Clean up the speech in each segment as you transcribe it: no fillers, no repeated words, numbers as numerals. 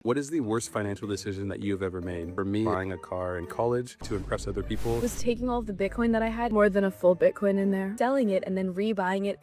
What is the worst financial decision that you've ever made? For me, buying a car in college to impress other people. Was taking all of the Bitcoin that I had, more than a full Bitcoin in there, selling it and then rebuying it.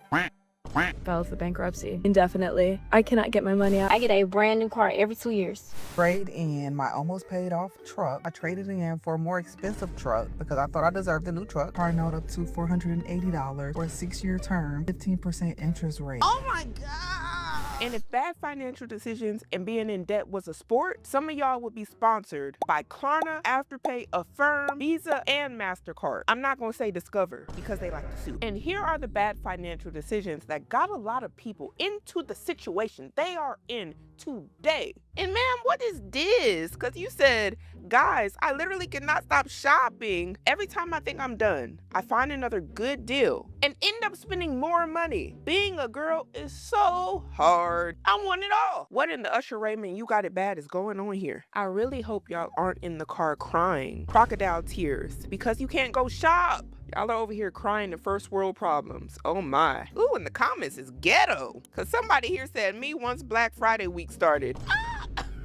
Filed for bankruptcy indefinitely. I cannot get my money out. I get a brand new car every 2 years. Trade in my almost paid off truck. I traded it in for a more expensive truck because I thought I deserved a new truck. Car note up to $480 for a 6-year term, 15% interest rate. Oh my God! And if bad financial decisions and being in debt was a sport, some of y'all would be sponsored by Klarna, Afterpay, Affirm, Visa, and MasterCard. I'm not gonna say Discover because they like to sue. And here are the bad financial decisions that got a lot of people into the situation they are in today. And ma'am, what is this? Because you said, guys, I literally cannot stop shopping. Every time I think I'm done, I find another good deal and end up spending more money. Being a girl is so hard. I want it all. What in the Usher Raymond You Got It Bad is going on here? I really hope y'all aren't in the car crying crocodile tears because you can't go shop. Y'all are over here crying the first world problems. Oh my. Ooh, in the comments is ghetto. Cause somebody here said me once Black Friday week started.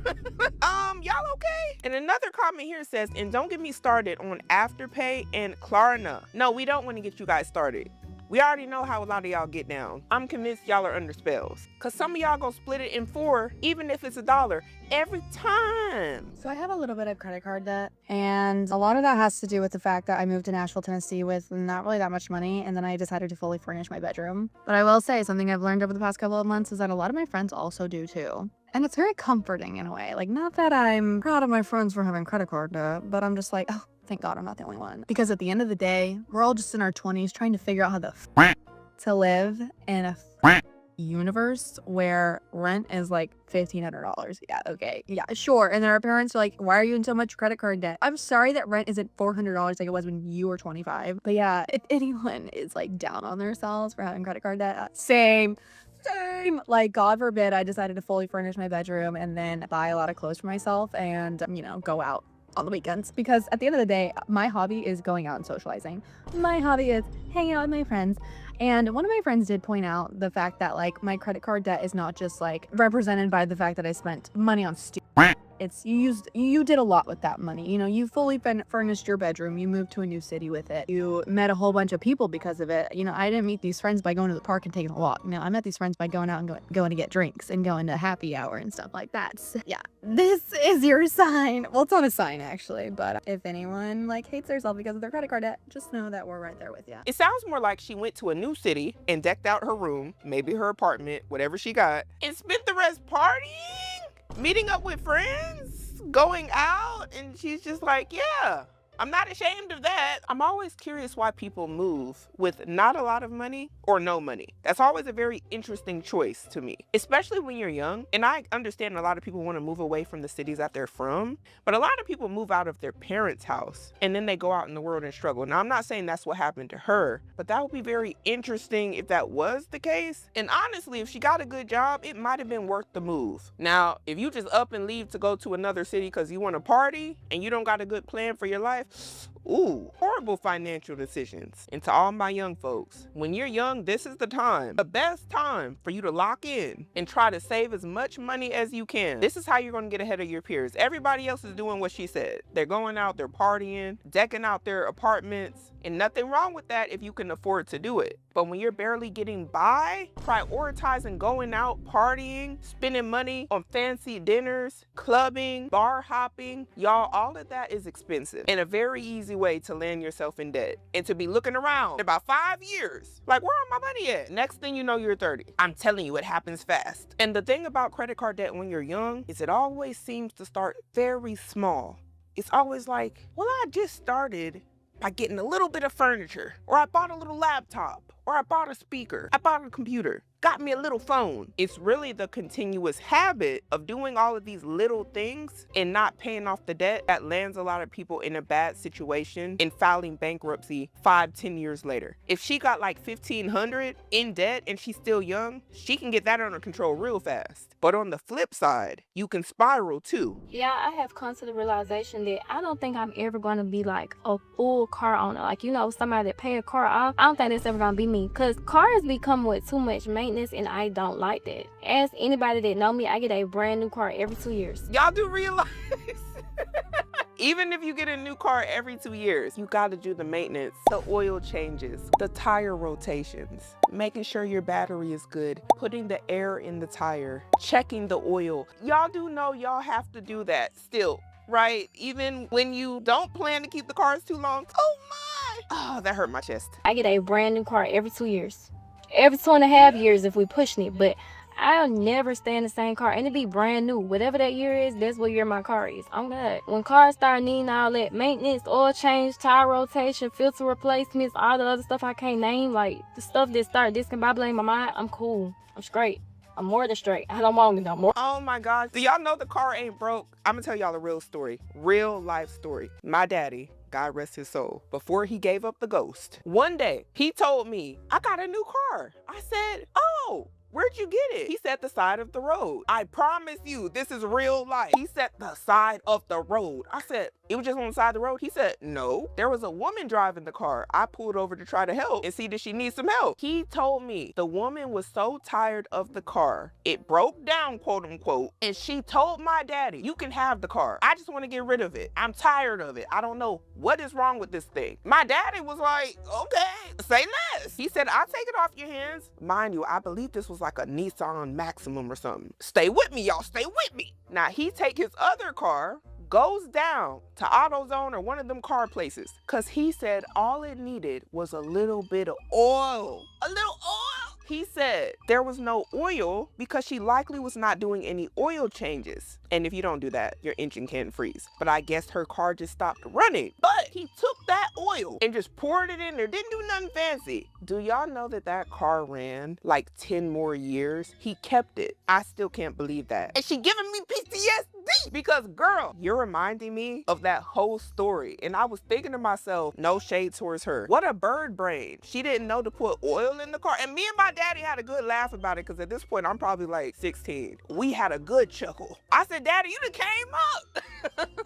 Y'all okay? And another comment here says, and don't get me started on Afterpay and Klarna. No, we don't want to get you guys started. We already know how a lot of y'all get down. I'm convinced y'all are under spells. Cause some of y'all gonna split it in 4, even if it's $1, every time. So I have a little bit of credit card debt, and a lot of that has to do with the fact that I moved to Nashville, Tennessee with not really that much money, and then I decided to fully furnish my bedroom. But I will say something I've learned over the past couple of months is that a lot of my friends also do too. And it's very comforting in a way. Like, not that I'm proud of my friends for having credit card debt, but I'm just like, oh, thank God I'm not the only one. Because at the end of the day, we're all just in our 20s trying to figure out how the to live in a universe where rent is like $1,500. Yeah, okay. Yeah, sure. And then our parents are like, why are you in so much credit card debt? I'm sorry that rent isn't $400 like it was when you were 25. But yeah, if anyone is like down on themselves for having credit card debt, same. Like, God forbid I decided to fully furnish my bedroom and then buy a lot of clothes for myself and, go out on the weekends. Because at the end of the day, my hobby is going out and socializing. My hobby is hanging out with my friends. And one of my friends did point out the fact that, like, my credit card debt is not just, like, represented by the fact that I spent money on it's you did a lot with that money. You fully furnished your bedroom. You moved to a new city with it. You met a whole bunch of people because of it. I didn't meet these friends by going to the park and taking a walk. I met these friends by going out and going to get drinks and going to happy hour and stuff like that. So, yeah, this is your sign. Well, it's not a sign actually, but if anyone hates themselves because of their credit card debt, just know that we're right there with you. It sounds more like she went to a new city and decked out her room, maybe her apartment, whatever she got, and spent the rest partying, meeting up with friends, going out, and she's just like, yeah, I'm not ashamed of that. I'm always curious why people move with not a lot of money or no money. That's always a very interesting choice to me, especially when you're young. And I understand a lot of people want to move away from the cities that they're from, but a lot of people move out of their parents' house and then they go out in the world and struggle. Now, I'm not saying that's what happened to her, but that would be very interesting if that was the case. And honestly, if she got a good job, it might have been worth the move. Now, if you just up and leave to go to another city because you want to party and you don't got a good plan for your life, ooh, horrible financial decisions. And to all my young folks, when you're young, this is the time, the best time for you to lock in and try to save as much money as you can. This is how you're going to get ahead of your peers. Everybody else is doing what she said. They're going out, they're partying, decking out their apartments, and nothing wrong with that if you can afford to do it. But when you're barely getting by, prioritizing going out, partying, spending money on fancy dinners, clubbing, bar hopping, y'all, all of that is expensive and a very easy way to land yourself in debt and to be looking around in about 5 years. Like, where am my money at? Next thing you know, you're 30. I'm telling you, it happens fast. And the thing about credit card debt when you're young is it always seems to start very small. It's always like, well, I just started by getting a little bit of furniture, or I bought a little laptop, or I bought a speaker, I bought a computer, got me a little phone. It's really the continuous habit of doing all of these little things and not paying off the debt that lands a lot of people in a bad situation and filing bankruptcy 5-10 years later. If she got like $1,500 in debt and she's still young, she can get that under control real fast. But on the flip side, you can spiral too. Yeah, I have come to the realization that I don't think I'm ever going to be like a full car owner. Like, somebody that pay a car off. I don't think that's ever going to be me, because cars become with too much maintenance, and I don't like that. Ask anybody that know me, I get a brand new car every 2 years. Y'all do realize even if you get a new car every 2 years, you gotta do the maintenance, the oil changes, the tire rotations, making sure your battery is good, putting the air in the tire, checking the oil. Y'all do know y'all have to do that still, right? Even when you don't plan to keep the cars too long. Oh my! Oh, that hurt my chest. I get a brand new car every 2 years. Every 2.5 years if we pushing it, but I'll never stay in the same car, and it be brand new. Whatever that year is, that's what year my car is. I'm good. When cars start needing all that maintenance, oil change, tire rotation, filter replacements, all the other stuff I can't name, like the stuff that start discombobulating my mind, I'm cool. I'm straight. I'm more than straight. I don't want it no more. Oh my gosh. Do y'all know the car ain't broke? I'm gonna tell y'all a real story. Real life story. My daddy, God rest his soul, before he gave up the ghost, one day he told me, I got a new car. I said, oh, where'd you get it? He said the side of the road. I promise you, this is real life. He said the side of the road. I said, it was just on the side of the road? He said, no, there was a woman driving the car. I pulled over to try to help and see that she needs some help. He told me the woman was so tired of the car, it broke down, quote unquote, and she told my daddy, you can have the car. I just want to get rid of it. I'm tired of it. I don't know what is wrong with this thing. My daddy was like, okay, say less. He said, I'll take it off your hands. Mind you, I believe this was like a Nissan Maximum or something. Stay with me, y'all, stay with me. Now he take his other car, goes down to AutoZone or one of them car places, because he said all it needed was a little bit of oil. A little oil? He said there was no oil because she likely was not doing any oil changes. And if you don't do that, your engine can't freeze. But I guess her car just stopped running. But he took that oil and just poured it in there. Didn't do nothing fancy. Do y'all know that that car ran like 10 more years? He kept it. I still can't believe that. And she giving me PTSD because, girl, you're reminding me of that whole story. And I was thinking to myself, no shade towards her. What a bird brain. She didn't know to put oil in the car. And me and my daddy had a good laugh about it because at this point, I'm probably like 16. We had a good chuckle. I said, Daddy, you done came up.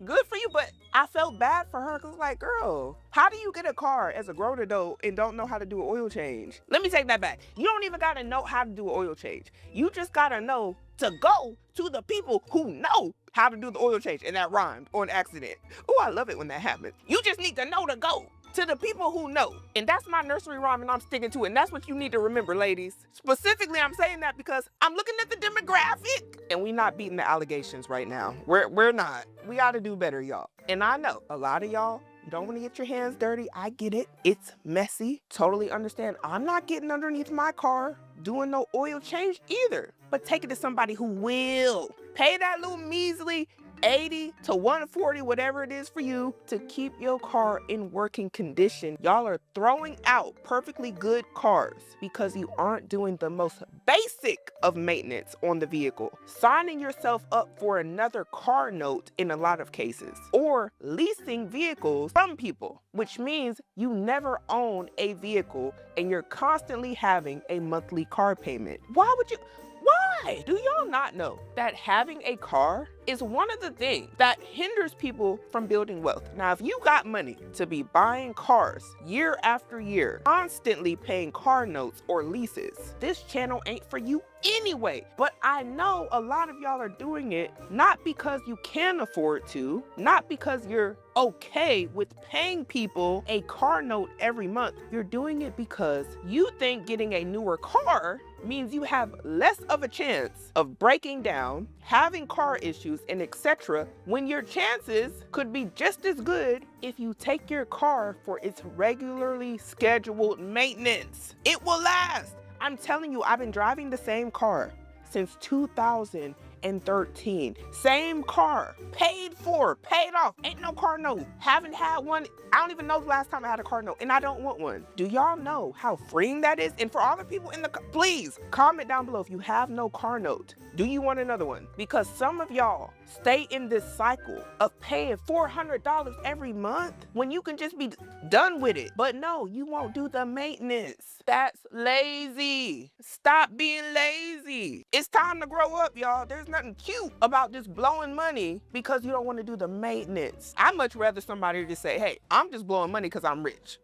Good for you, but I felt bad for her because like, girl, how do you get a car as a grown adult and don't know how to do an oil change? Let me take that back. You don't even got to know how to do an oil change. You just got to know to go to the people who know how to do the oil change. And that rhymed on accident. Oh, I love it when that happens. You just need to know to go to the people who know. And that's my nursery rhyme and I'm sticking to it. And that's what you need to remember, ladies. Specifically, I'm saying that because I'm looking at the demographic and we not beating the allegations right now. We're not. We got to do better, y'all. And I know a lot of y'all, you don't want to get your hands dirty. I get it. It's messy. Totally understand. I'm not getting underneath my car doing no oil change either. But take it to somebody who will. Pay that little measly 80 to 140, whatever it is for you, to keep your car in working condition. Y'all are throwing out perfectly good cars because you aren't doing the most basic of maintenance on the vehicle. Signing yourself up for another car note in a lot of cases, or leasing vehicles from people, which means you never own a vehicle and you're constantly having a monthly car payment. Why would you? Why? Do y'all not know that having a car is one of the things that hinders people from building wealth? Now, if you got money to be buying cars year after year, constantly paying car notes or leases, this channel ain't for you anyway. But I know a lot of y'all are doing it not because you can afford to, not because you're okay with paying people a car note every month. You're doing it because you think getting a newer car means you have less of a chance of breaking down, having car issues, and etc., when your chances could be just as good if you take your car for its regularly scheduled maintenance. It will last. I'm telling you, I've been driving the same car since 2013. Same car, paid for, paid off, ain't no car note. Haven't had one. I don't even know the last time I had a car note, and I don't want one. Do y'all know how freeing that is? And for all the people in the, please comment down below if you have no car note. Do you want another one? Because some of y'all stay in this cycle of paying $400 every month when you can just be done with it. But no, you won't do the maintenance. That's lazy. Stop being lazy. It's time to grow up, y'all. There's nothing cute about just blowing money because you don't want to do the maintenance. I'd much rather somebody just say, hey, I'm just blowing money because I'm rich.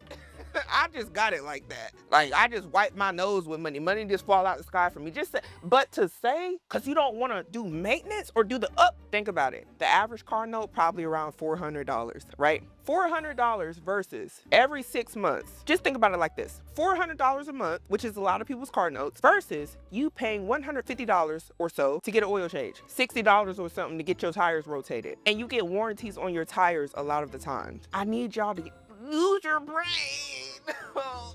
I just got it like that. Like, I just wipe my nose with money. Money just fall out the sky for me. But to say, because you don't want to do maintenance or do the think about it. The average car note probably around $400, right? $400 versus every 6 months. Just think about it like this. $400 a month, which is a lot of people's car notes, versus you paying $150 or so to get an oil change, $60 or something to get your tires rotated. And you get warranties on your tires a lot of the time. I need y'all to use your brain.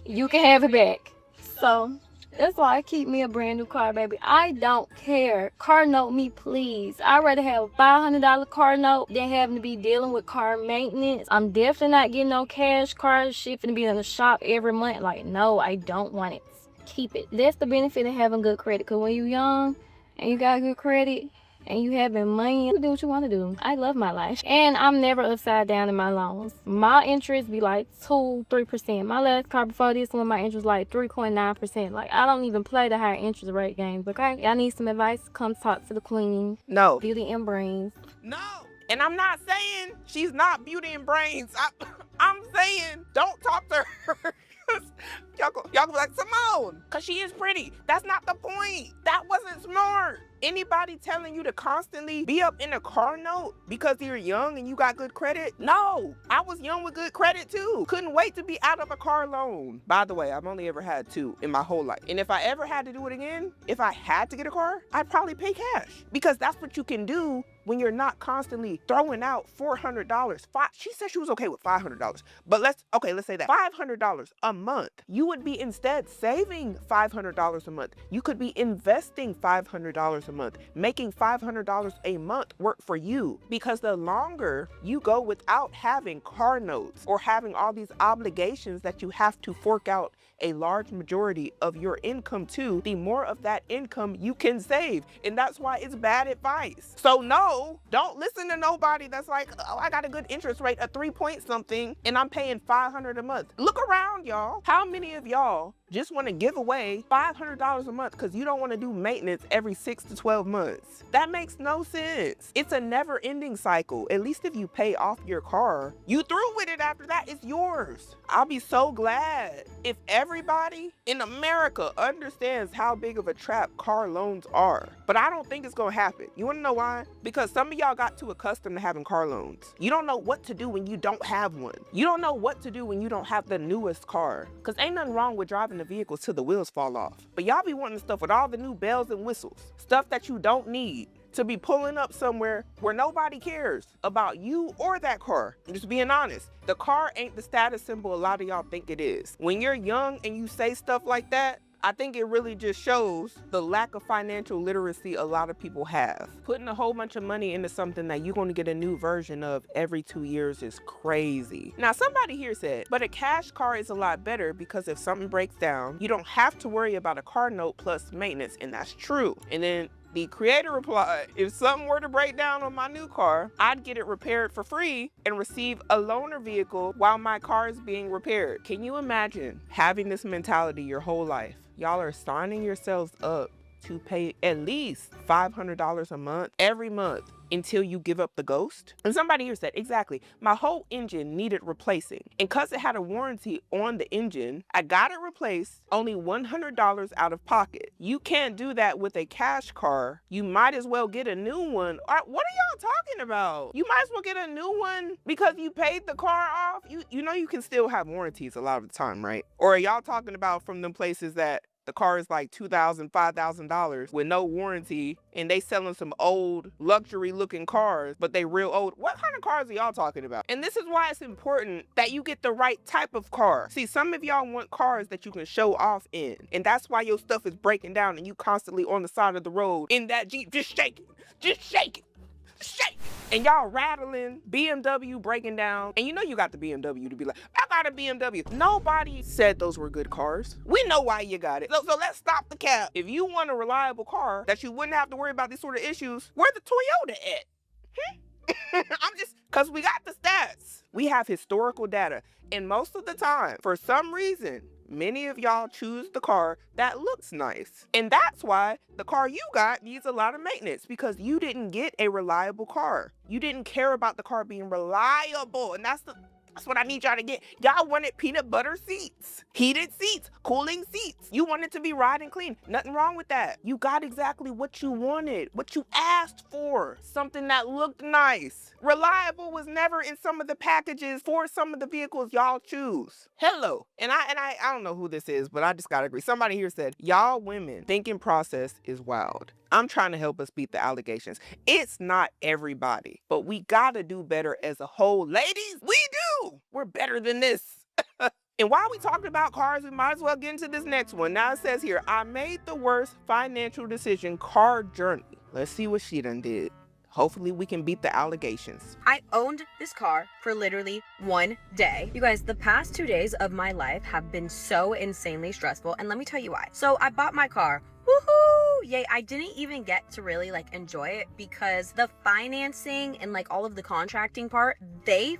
You can have it back. So that's why I keep me a brand new car, baby. I don't care. Car note me, please. I'd rather have a $500 car note than having to be dealing with car maintenance. I'm definitely not getting no cash car shit finna be in the shop every month. Like, no, I don't want it. Keep it. That's the benefit of having good credit. Because when you're young and you got good credit and you having money, you do what you want to do. I love my life. And I'm never upside down in my loans. My interest be like 2-3%. My last car before this one, my interest like 3.9%. Like, I don't even play the higher interest rate games, okay? Y'all need some advice? Come talk to the queen. No. Beauty and brains. No. And I'm not saying she's not beauty and brains. I'm saying don't talk to her. Y'all go be like, Symone, because she is pretty. That's not the point. That wasn't smart. Anybody telling you to constantly be up in a car note because you're young and you got good credit? No, I was young with good credit too. Couldn't wait to be out of a car loan. By the way, I've only ever had 2 in my whole life. And if I ever had to do it again, if I had to get a car, I'd probably pay cash because that's what you can do when you're not constantly throwing out $400. She said she was okay with $500, but let's say that $500 a month. You would be instead saving $500 a month. You could be investing $500 a month, making $500 a month work for you, because the longer you go without having car notes or having all these obligations that you have to fork out a large majority of your income to, the more of that income you can save. And that's why it's bad advice. So no, don't listen to nobody that's like, oh, I got a good interest rate of 3 point something and I'm paying $500 a month. Look around, y'all. How many of y'all just want to give away $500 a month because you don't want to do maintenance every 6 to 12 months? That makes no sense. It's a never ending cycle. At least if you pay off your car, you through with it after that, it's yours. I'll be so glad if everybody in America understands how big of a trap car loans are. But I don't think it's gonna happen. You wanna know why? Because some of y'all got too accustomed to having car loans. You don't know what to do when you don't have one. You don't know what to do when you don't have the newest car. Cause ain't nothing wrong with driving the vehicles till the wheels fall off. But y'all be wanting stuff with all the new bells and whistles, stuff that you don't need, to be pulling up somewhere where nobody cares about you or that car. I'm just being honest. The car ain't the status symbol a lot of y'all think it is. When you're young and you say stuff like that, I think it really just shows the lack of financial literacy a lot of people have. Putting a whole bunch of money into something that you're going to get a new version of every 2 years is crazy. Now, somebody here said, but a cash car is a lot better because if something breaks down, you don't have to worry about a car note plus maintenance, and that's true. And then the creator replied, if something were to break down on my new car, I'd get it repaired for free and receive a loaner vehicle while my car is being repaired. Can you imagine having this mentality your whole life? Y'all are signing yourselves up to pay at least $500 a month every month until you give up the ghost? And somebody here said, exactly, my whole engine needed replacing. And because it had a warranty on the engine, I got it replaced, only $100 out of pocket. You can't do that with a cash car. You might as well get a new one. What are y'all talking about? You might as well get a new one because you paid the car off. You know you can still have warranties a lot of the time, right? Or are y'all talking about from them places that the car is like $2,000, $5,000 with no warranty, and they selling some old luxury looking cars, but they real old? What kind of cars are y'all talking about? And this is why it's important that you get the right type of car. See, some of y'all want cars that you can show off in, and that's why your stuff is breaking down and you constantly on the side of the road in that Jeep, just shaking, just shaking. Shake. And y'all rattling, BMW breaking down, and you know you got the BMW to be like, I got a BMW. Nobody said those were good cars. We know why you got it. So let's stop the cap. If you want a reliable car that you wouldn't have to worry about these sort of issues, where the Toyota at? Cause we got the stats. We have historical data. And most of the time, for some reason, many of y'all choose the car that looks nice. And that's why the car you got needs a lot of maintenance, because you didn't get a reliable car. You didn't care about the car being reliable. And that's the That's what I need y'all to get. Y'all wanted peanut butter seats, heated seats, cooling seats. You wanted to be riding clean. Nothing wrong with that. You got exactly what you wanted, what you asked for. Something that looked nice. Reliable was never in some of the packages for some of the vehicles y'all choose. Hello. And I don't know who this is, but I just gotta agree. Somebody here said, y'all women thinking process is wild. I'm trying to help us beat the allegations. It's not everybody, but we gotta do better as a whole. Ladies, we do. We're better than this. And while we talking about cars, we might as well get into this next one. Now it says here, I made the worst financial decision car journey. Let's see what she done did. Hopefully we can beat the allegations. I owned this car for literally 1 day. You guys, the past 2 days of my life have been so insanely stressful, and let me tell you why. So I bought my car. Woohoo! Yay, I didn't even get to really enjoy it because the financing and all of the contracting part, they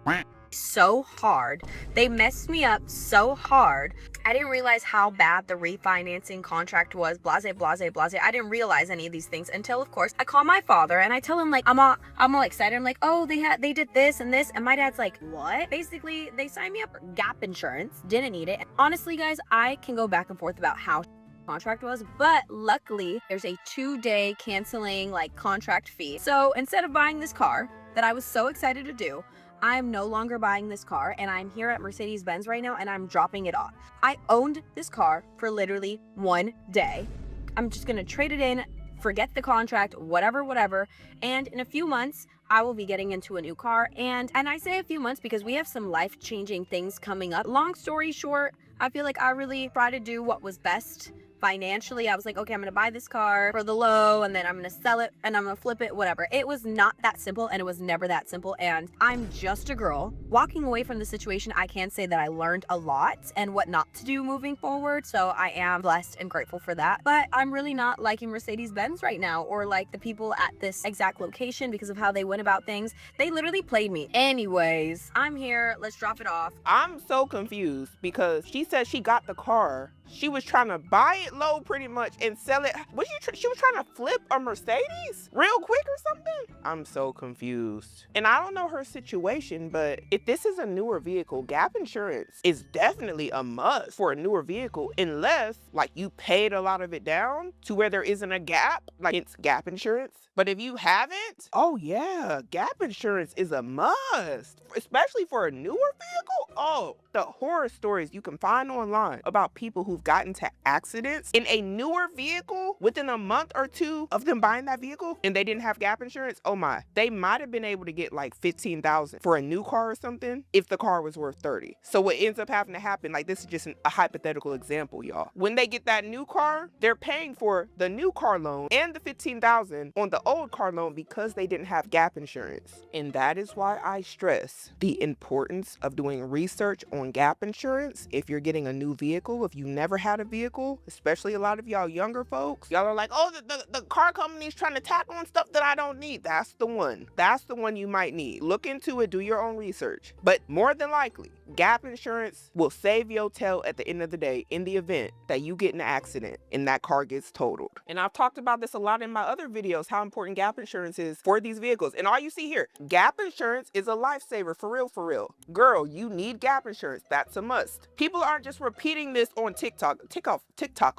so hard. They messed me up so hard. I didn't realize how bad the refinancing contract was. Blase. I didn't realize any of these things until, of course, I call my father and I tell him I'm all excited. I'm like, oh, they did this and this, and my dad's like, what? Basically, they signed me up for gap insurance. Didn't need it. Honestly, guys, I can go back and forth about how contract was, but luckily there's a 2-day canceling contract fee. So instead of buying this car that I was so excited to do, I'm no longer buying this car, and I'm here at Mercedes-Benz right now and I'm dropping it off. I owned this car for literally 1 day. I'm just gonna trade it in, forget the contract, whatever, and in a few months I will be getting into a new car. And I say a few months because we have some life-changing things coming up. Long story short, I feel like I really try to do what was best financially. I was like, okay, I'm gonna buy this car for the low, and then I'm gonna sell it, and I'm gonna flip it, whatever. It was not that simple, and it was never that simple, and I'm just a girl. Walking away from the situation, I can say that I learned a lot and what not to do moving forward, so I am blessed and grateful for that. But I'm really not liking Mercedes-Benz right now, or the people at this exact location because of how they went about things. They literally played me. Anyways, I'm here. Let's drop it off. I'm so confused because she said she got the car. She was trying to buy it low pretty much and sell it. She was trying to flip a Mercedes real quick or something? I'm so confused. And I don't know her situation, but if this is a newer vehicle, gap insurance is definitely a must for a newer vehicle, unless you paid a lot of it down to where there isn't a gap, it's gap insurance. But if you haven't, oh yeah, gap insurance is a must, especially for a newer vehicle. Oh, the horror stories you can find online about people who've gotten to accidents in a newer vehicle within a month or two of them buying that vehicle and they didn't have gap insurance. Oh my, they might have been able to get $15,000 for a new car or something if the car was worth 30. So what ends up having to happen, this is just a hypothetical example, y'all. When they get that new car, they're paying for the new car loan and the $15,000 on the old car loan because they didn't have gap insurance. And that is why I stress the importance of doing research on gap insurance if you're getting a new vehicle. If you never had a vehicle, especially a lot of y'all younger folks, y'all are like, oh, the car company's trying to tack on stuff that I don't need. That's the one. That's the one you might need. Look into it, do your own research. But more than likely, gap insurance will save your tail at the end of the day in the event that you get in an accident and that car gets totaled. And I've talked about this a lot in my other videos, how important gap insurance is for these vehicles. And all you see here, gap insurance is a lifesaver, for real, for real. Girl, you need gap insurance. That's a must. People aren't just repeating this on TikTok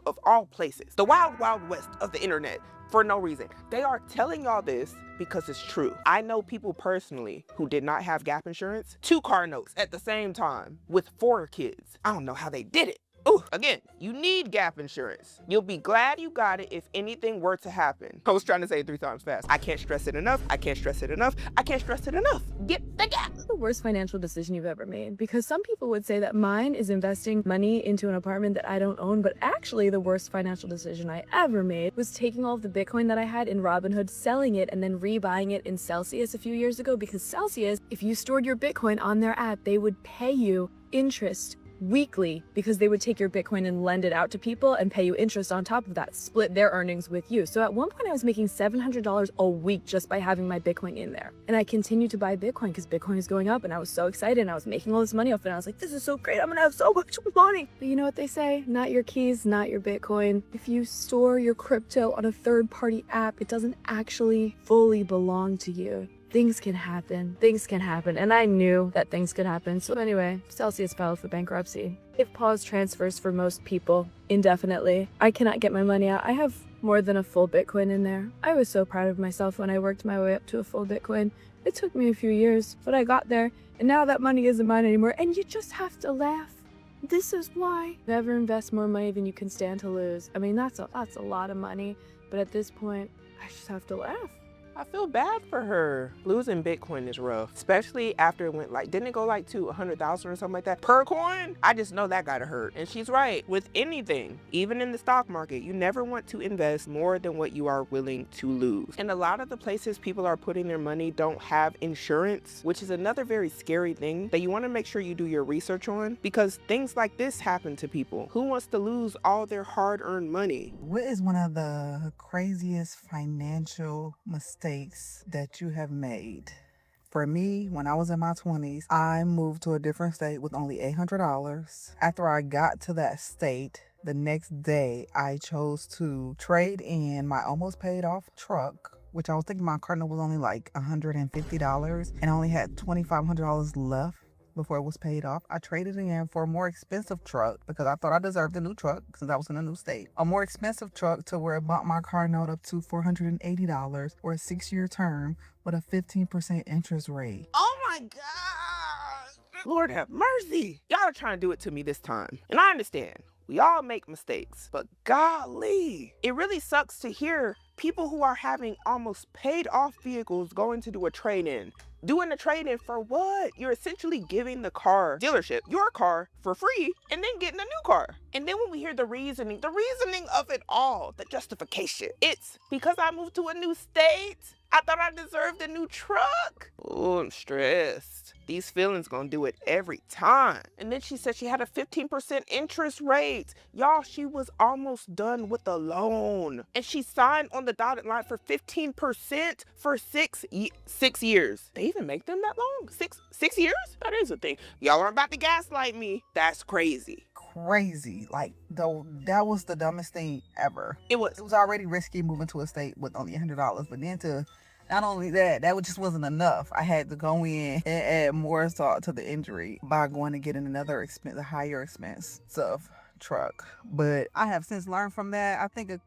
of all places, the wild, wild west of the internet, for no reason. They are telling y'all this because it's true. I know people personally who did not have gap insurance, 2 car notes at the same time with 4 kids. I don't know how they did it. Ooh, again, you need gap insurance. You'll be glad you got it if anything were to happen. I was trying to say it 3 times fast. I can't stress it enough. I can't stress it enough. I can't stress it enough. Get the gap. The worst financial decision you've ever made, because some people would say that mine is investing money into an apartment that I don't own, but actually the worst financial decision I ever made was taking all of the Bitcoin that I had in Robinhood, selling it, and then rebuying it in Celsius a few years ago, because Celsius, if you stored your Bitcoin on their app, they would pay you interest weekly, because they would take your Bitcoin and lend it out to people and pay you interest on top of that, split their earnings with you. So at one point I was making $700 a week just by having my Bitcoin in there. And I continued to buy Bitcoin because Bitcoin is going up, and I was so excited and I was making all this money off it. And I was like, this is so great, I'm gonna have so much money. But you know what they say? Not your keys, not your Bitcoin. If you store your crypto on a third-party app, it doesn't actually fully belong to you. things can happen. Things can happen. And I knew that things could happen. So anyway, Celsius filed for bankruptcy. If pause transfers for most people indefinitely, I cannot get my money out. I have more than a full Bitcoin in there. I was so proud of myself when I worked my way up to a full Bitcoin. It took me a few years, but I got there. And now that money isn't mine anymore. And you just have to laugh. This is why. Never invest more money than you can stand to lose. I mean, that's a lot of money. But at this point, I just have to laugh. I feel bad for her. Losing Bitcoin is rough, especially after it went like, didn't it go like to 100,000 or something like that per coin? I just know that gotta hurt. And she's right, with anything, even in the stock market, you never want to invest more than what you are willing to lose. And a lot of the places people are putting their money don't have insurance, which is another very scary thing that you wanna make sure you do your research on, because things like this happen to people. Who wants to lose all their hard-earned money? What is one of the craziest financial mistakes that you have made? For me, when I was in my 20s, I moved to a different state with only $800. After I got to that state, the next day, I chose to trade in my almost paid off truck, which I was thinking my car note was only like $150, and I only had $2,500 left before it was paid off. I traded it in for a more expensive truck because I thought I deserved a new truck since I was in a new state. A more expensive truck to where it bought my car note up to $480 for a 6-year term with a 15% interest rate. Oh my God. Lord have mercy. Y'all are trying to do it to me this time. And I understand. We all make mistakes. But golly, it really sucks to hear people who are having almost paid off vehicles going to do a trade-in. Doing a trade-in for what? You're essentially giving the car dealership your car for free and then getting a new car. And then when we hear the reasoning of it all, the justification, it's because I moved to a new state. I thought I deserved a new truck. Oh, I'm stressed. These feelings gonna do it every time. And then she said she had a 15% interest rate. Y'all, she was almost done with the loan. And she signed on the dotted line for 15% for 6 years. They even make them that long? Six years? That is a thing. Y'all are about to gaslight me. That's crazy. Crazy. Like, though, that was the dumbest thing ever. It was. It was already risky moving to a state with only $100, but then to not only that just wasn't enough. I had to go in and add more salt to the injury by going and getting another a higher expensive truck. But I have since learned from that. I think a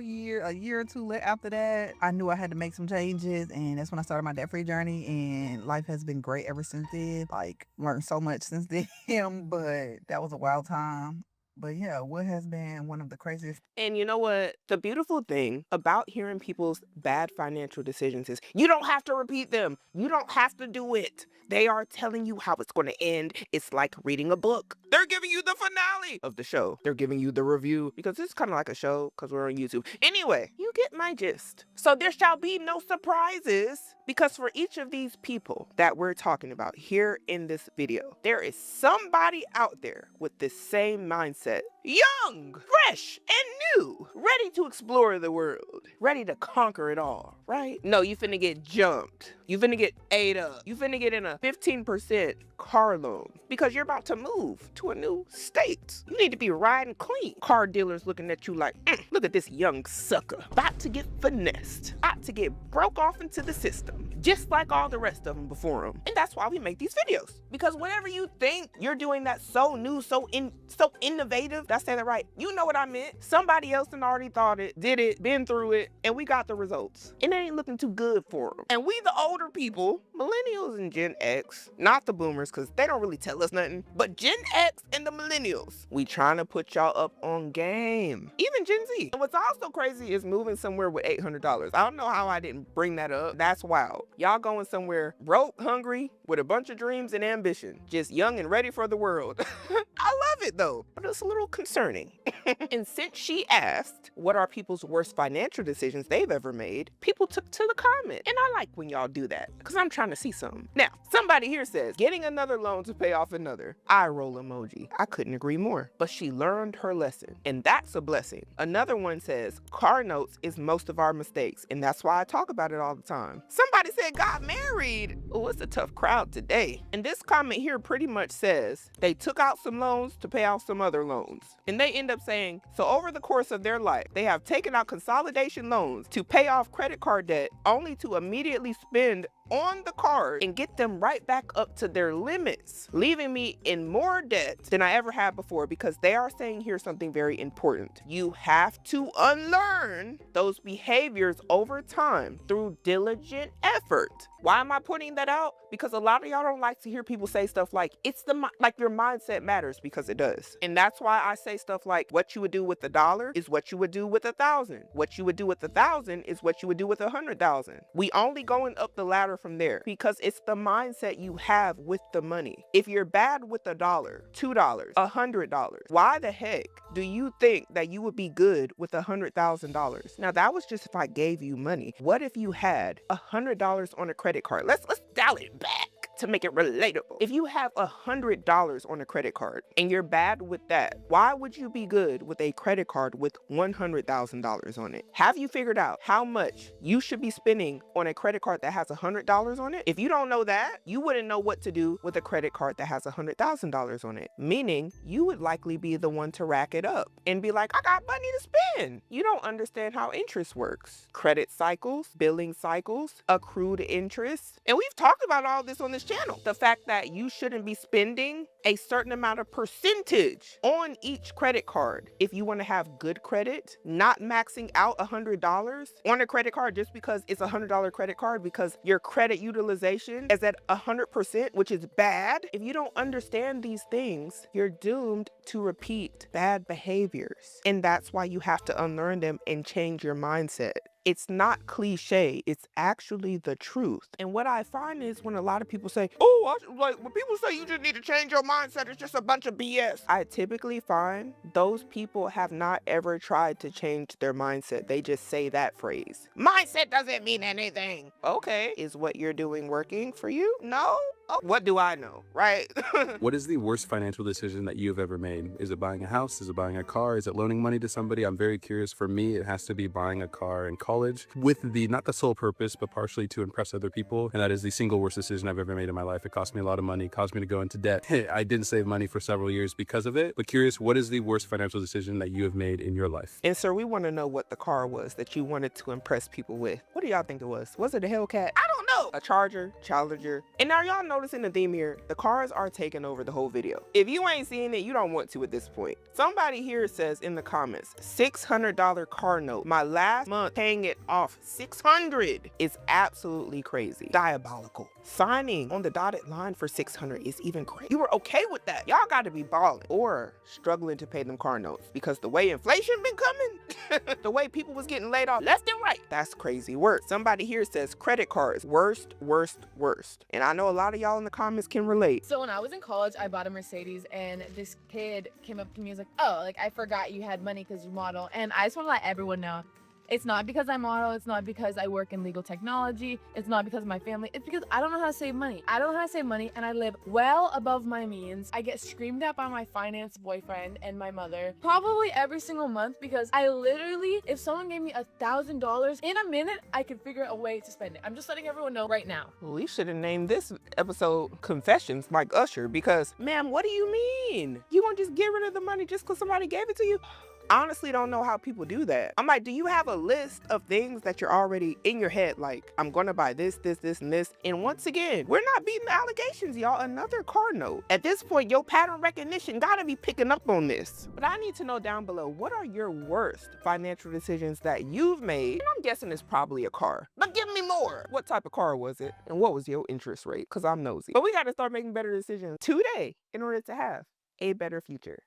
year or two after that, I knew I had to make some changes, and that's when I started my debt-free journey, and life has been great ever since then. Like, learned so much since then, but that was a wild time. But yeah, what has been one of the craziest? And you know what? The beautiful thing about hearing people's bad financial decisions is you don't have to repeat them. You don't have to do it. They are telling you how it's going to end. It's like reading a book. They're giving you the finale of the show. They're giving you the review because it's kind of like a show because we're on YouTube. Anyway, you get my gist. So there shall be no surprises because for each of these people that we're talking about here in this video, there is somebody out there with this same mindset. Young, fresh, and new, ready to explore the world, ready to conquer it all, right? No, you finna get jumped. You finna get ate up. You finna get in a 15% car loan because you're about to move to a new state. You need to be riding clean. Car dealers looking at you like, look at this young sucker. About to get finessed. About to get broke off into the system, just like all the rest of them before him. And that's why we make these videos. Because whatever you think you're doing that's so new, so innovative, did I say that right? You know what I meant. Somebody else had already thought it, did it, been through it, and we got the results. And it ain't looking too good for them. And we the older people, millennials and Gen X, not the boomers, because they don't really tell us nothing, but Gen X and the millennials, we trying to put y'all up on game. Even Gen Z. And what's also crazy is moving somewhere with $800. I don't know how I didn't bring that up. That's wild. Y'all going somewhere broke, hungry, with a bunch of dreams and ambition, just young and ready for the world. I love it though, but it's a little concerning. And since she asked what are people's worst financial decisions they've ever made, people took to the comment. And I like when y'all do that because I'm trying to see something. Now, somebody here says getting another loan to pay off another. Eye roll emoji. I couldn't agree more. But she learned her lesson, and that's a blessing. Another one says car notes is most of our mistakes, and that's why I talk about it all the time. Somebody said got married. Oh, it's a tough crowd today. And this comment here pretty much says they took out some loans to pay off some other loans. And they end up saying, so over the course of their life, they have taken out consolidation loans to pay off credit card debt only to immediately spend on the card and get them right back up to their limits, leaving me in more debt than I ever had before, because they are saying here something very important. You have to unlearn those behaviors over time through diligent effort. Why am I pointing that out? Because a lot of y'all don't like to hear people say stuff like, your mindset matters, because it does. And that's why I say stuff like, what you would do with $1 is what you would do with 1,000. What you would do with 1,000 is what you would do with 100,000. We only going up the ladder from there, because it's the mindset you have with the money. If you're bad with $1, $2, $100, why the heck do you think that you would be good with $100,000? Now that was just if I gave you money. What if you had $100 on a credit card? Let's dial it back to make it relatable. If you have $100 on a credit card and you're bad with that, why would you be good with a credit card with $100,000 on it? Have you figured out how much you should be spending on a credit card that has $100 on it? If you don't know that, you wouldn't know what to do with a credit card that has $100,000 on it, meaning you would likely be the one to rack it up and be like, I got money to spend. You don't understand how interest works. Credit cycles, billing cycles, accrued interest. And we've talked about all this on this channel. The fact that you shouldn't be spending a certain amount of percentage on each credit card if you want to have good credit, not maxing out $100 on a credit card just because it's a $100 credit card, because your credit utilization is at 100%, which is bad. If you don't understand these things, you're doomed to repeat bad behaviors. And that's why you have to unlearn them and change your mindset. It's not cliche, it's actually the truth. And what I find is when a lot of people say, when people say you just need to change your mindset, it's just a bunch of BS. I typically find those people have not ever tried to change their mindset. They just say that phrase. Mindset doesn't mean anything. Okay, is what you're doing working for you? No? Oh, what do I know, right? What is the worst financial decision that you've ever made? Is it buying a house? Is it buying a car? Is it loaning money to somebody? I'm very curious. For me, it has to be buying a car in college with not the sole purpose, but partially to impress other people. And that is the single worst decision I've ever made in my life. It cost me a lot of money, caused me to go into debt. I didn't save money for several years because of it. But curious, what is the worst financial decision that you have made in your life? And sir, we want to know what the car was that you wanted to impress people with. What do y'all think it was? Was it a Hellcat? I don't know. A Charger, Challenger. And now y'all noticing the theme here, the cars are taking over the whole video. If you ain't seeing it, you don't want to at this point. Somebody here says in the comments, $600 car note. My last month paying it off, $600 is absolutely crazy. Diabolical. Signing on the dotted line for $600 is even crazy. You were okay with that. Y'all got to be balling or struggling to pay them car notes, because the way inflation been coming, the way people was getting laid off left and right, that's crazy work. Somebody here says credit cards, worst. And I know a lot of y'all in the comments can relate. So when I was in college, I bought a Mercedes, and this kid came up to me and was like, oh, like, I forgot you had money because you model. And I just want to let everyone know, it's not because I model, it's not because I work in legal technology, it's not because of my family, it's because I don't know how to save money. I don't know how to save money, and I live well above my means. I get screamed at by my finance boyfriend and my mother probably every single month, because I literally, if someone gave me $1,000 in a minute, I could figure out a way to spend it. I'm just letting everyone know right now. We should have named this episode Confessions Mike Usher, because, ma'am, what do you mean? You won't just get rid of the money just because somebody gave it to you? I honestly don't know how people do that. I'm like, do you have a list of things that you're already in your head? Like, I'm gonna buy this, and this. And once again, we're not beating the allegations, y'all. Another car note. At this point, your pattern recognition gotta be picking up on this. But I need to know down below, what are your worst financial decisions that you've made? And I'm guessing it's probably a car. But give me more. What type of car was it? And what was your interest rate? Because I'm nosy. But we gotta start making better decisions today in order to have a better future.